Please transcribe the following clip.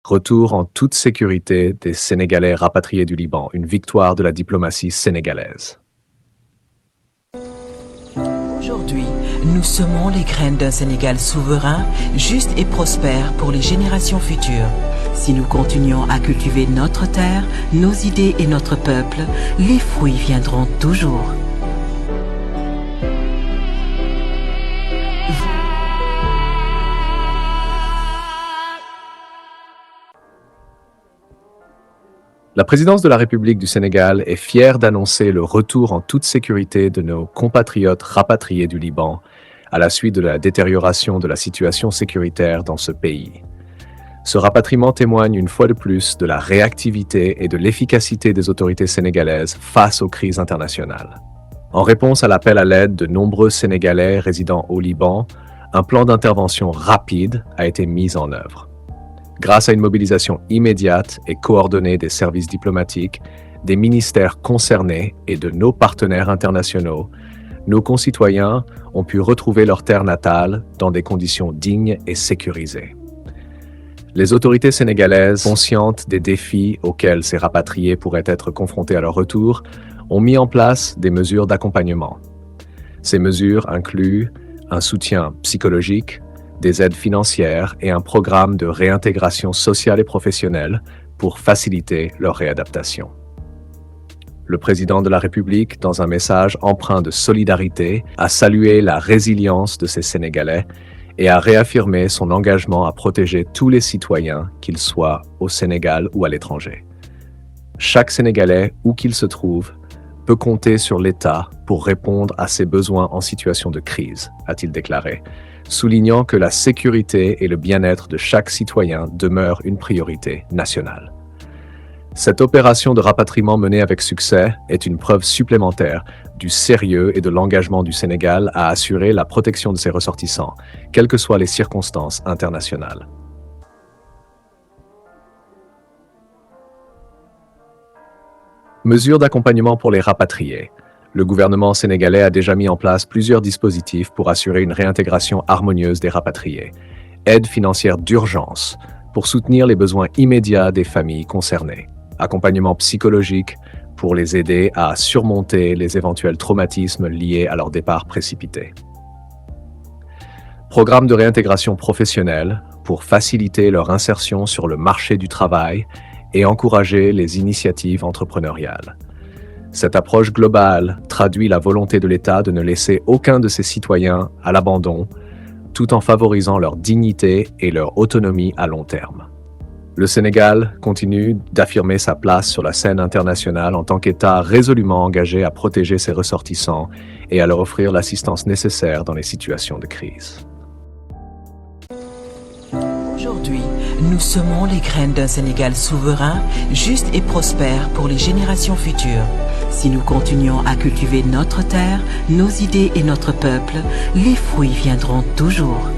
Retour en toute sécurité des Sénégalais rapatriés du Liban, une victoire de la diplomatie sénégalaise. Aujourd'hui, nous semons les graines d'un Sénégal souverain, juste et prospère pour les générations futures. Si nous continuons à cultiver notre terre, nos idées et notre peuple, les fruits viendront toujours. La présidence de la République du Sénégal est fière d'annoncer le retour en toute sécurité de nos compatriotes rapatriés du Liban à la suite de la détérioration de la situation sécuritaire dans ce pays. Ce rapatriement témoigne une fois de plus de la réactivité et de l'efficacité des autorités sénégalaises face aux crises internationales. En réponse à l'appel à l'aide de nombreux Sénégalais résidant au Liban, un plan d'intervention rapide a été mis en œuvre. Grâce à une mobilisation immédiate et coordonnée des services diplomatiques, des ministères concernés et de nos partenaires internationaux, nos concitoyens ont pu retrouver leur terre natale dans des conditions dignes et sécurisées. Les autorités sénégalaises, conscientes des défis auxquels ces rapatriés pourraient être confrontés à leur retour, ont mis en place des mesures d'accompagnement. Ces mesures incluent un soutien psychologique, des aides financières et un programme de réintégration sociale et professionnelle pour faciliter leur réadaptation. Le président de la République, dans un message empreint de solidarité, a salué la résilience de ces Sénégalais et a réaffirmé son engagement à protéger tous les citoyens, qu'ils soient au Sénégal ou à l'étranger. Chaque Sénégalais, où qu'il se trouve, peut compter sur l'État pour répondre à ses besoins en situation de crise, a-t-il déclaré, soulignant que la sécurité et le bien-être de chaque citoyen demeurent une priorité nationale. Cette opération de rapatriement menée avec succès est une preuve supplémentaire du sérieux et de l'engagement du Sénégal à assurer la protection de ses ressortissants, quelles que soient les circonstances internationales. Mesures d'accompagnement pour les rapatriés. Le gouvernement sénégalais a déjà mis en place plusieurs dispositifs pour assurer une réintégration harmonieuse des rapatriés. Aide financière d'urgence pour soutenir les besoins immédiats des familles concernées. Accompagnement psychologique pour les aider à surmonter les éventuels traumatismes liés à leur départ précipité. Programme de réintégration professionnelle pour faciliter leur insertion sur le marché du travail et encourager les initiatives entrepreneuriales. Cette approche globale traduit la volonté de l'État de ne laisser aucun de ses citoyens à l'abandon, tout en favorisant leur dignité et leur autonomie à long terme. Le Sénégal continue d'affirmer sa place sur la scène internationale en tant qu'État résolument engagé à protéger ses ressortissants et à leur offrir l'assistance nécessaire dans les situations de crise. Aujourd'hui, nous semons les graines d'un Sénégal souverain, juste et prospère pour les générations futures. Si nous continuons à cultiver notre terre, nos idées et notre peuple, les fruits viendront toujours.